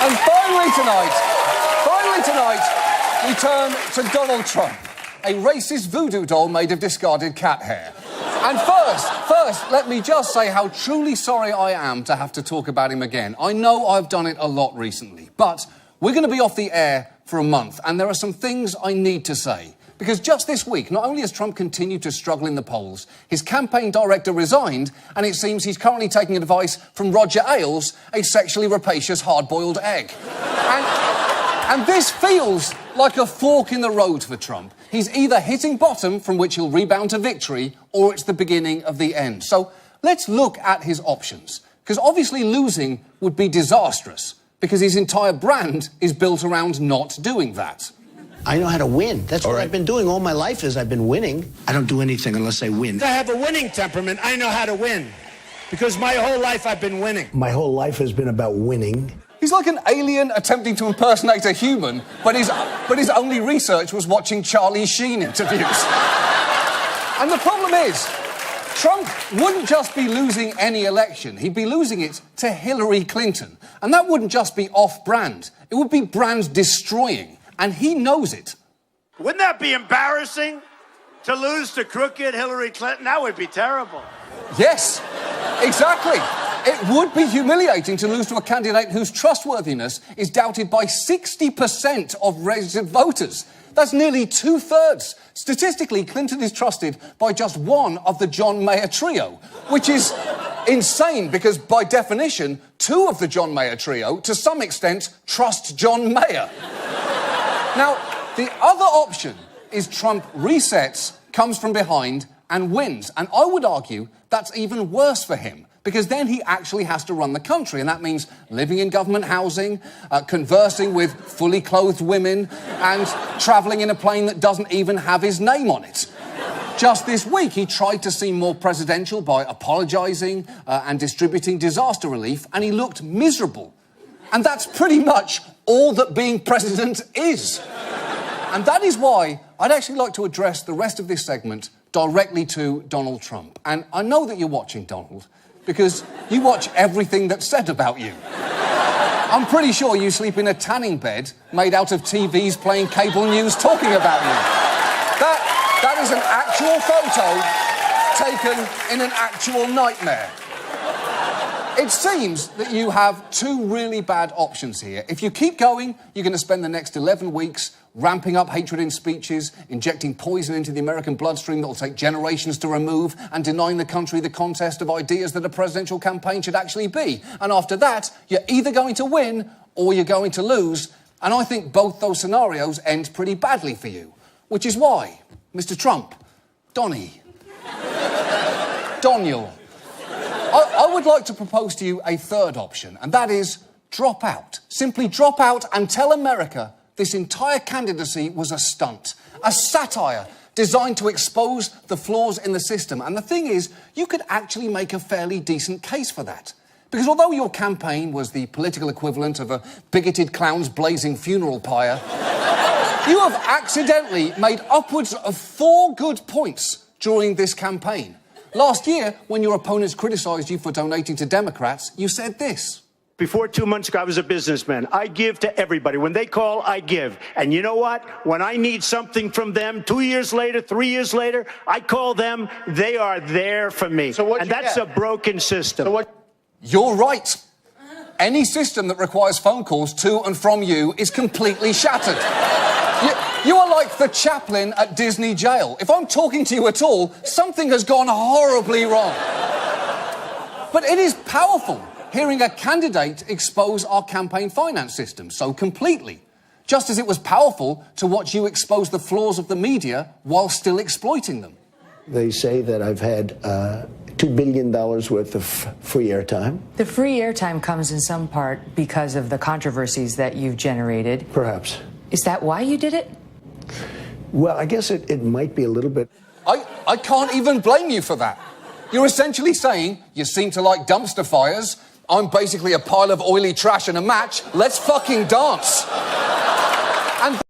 And finally tonight, we turn to Donald Trump, a racist voodoo doll made of discarded cat hair. And first, let me just say how truly sorry I am to have to talk about him again. I know I've done it a lot recently, but we're going to be off the air for a month, and there are some things I need to say. Because just this week, not only has Trump continued to struggle in the polls, his campaign director resigned, and it seems he's currently taking advice from Roger Ailes, a sexually rapacious hard-boiled egg. And this feels like a fork in the road for Trump. He's either hitting bottom, from which he'll rebound to victory, or it's the beginning of the end. So let's look at his options. Because obviously losing would be disastrous, because his entire brand is built around not doing that. I know how to win. That's what I've been doing all my life is I've been winning. I don't do anything unless I win. I have a winning temperament. I know how to win. Because my whole life I've been winning. My whole life has been about winning. He's like an alien attempting to impersonate a human, but his only research was watching Charlie Sheen interviews. And the problem is, Trump wouldn't just be losing any election, he'd be losing it to Hillary Clinton. And that wouldn't just be off-brand, it would be brand-destroying. And he knows it. Wouldn't that be embarrassing? To lose to crooked Hillary Clinton? That would be terrible. Yes, exactly. It would be humiliating to lose to a candidate whose trustworthiness is doubted by 60% of registered voters. That's nearly 2/3. Statistically, Clinton is trusted by just one of the John Mayer trio, which is insane because, by definition, two of the John Mayer trio, to some extent, trust John Mayer. Now, the other option is Trump resets, comes from behind, and wins. And I would argue that's even worse for him, because then he actually has to run the country, and that means living in government housing, conversing with fully clothed women, and travelling in a plane that doesn't even have his name on it. Just this week, he tried to seem more presidential by apologising and distributing disaster relief, and he looked miserable. And that's pretty much all that being president is. And that is why I'd actually like to address the rest of this segment directly to Donald Trump. And I know that you're watching, Donald, because you watch everything that's said about you. I'm pretty sure you sleep in a tanning bed made out of TVs playing cable news talking about you. That is an actual photo taken in an actual nightmare. It seems that you have two really bad options here. If you keep going, you're going to spend the next 11 weeks ramping up hatred in speeches, injecting poison into the American bloodstream that will take generations to remove, and denying the country the contest of ideas that a presidential campaign should actually be. And after that, you're either going to win or you're going to lose. And I think both those scenarios end pretty badly for you. Which is why, Mr. Trump, Donnie, Doniel, I would like to propose to you a third option, and that is drop out. Simply drop out and tell America this entire candidacy was a stunt, a satire designed to expose the flaws in the system. And the thing is, you could actually make a fairly decent case for that. Because although your campaign was the political equivalent of a bigoted clown's blazing funeral pyre, you have accidentally made upwards of 4 good points during this campaign. Last year, when your opponents criticised you for donating to Democrats, you said this. Before 2 months ago, I was a businessman. I give to everybody. When they call, I give. And you know what? When I need something from them, 2 years later, 3 years later, I call them. They are there for me. And that's a broken system. You're right. Any system that requires phone calls to and from you is completely shattered. You are like the chaplain at Disney jail. If I'm talking to you at all, something has gone horribly wrong. But it is powerful hearing a candidate expose our campaign finance system so completely. Just as it was powerful to watch you expose the flaws of the media while still exploiting them. They say that I've had $2 billion worth of free airtime. The free airtime comes in some part because of the controversies that you've generated. Perhaps. Is that why you did it? Well, I guess it might be a little bit. I can't even blame you for that. You're essentially saying, you seem to like dumpster fires, I'm basically a pile of oily trash and a match, let's fucking dance. And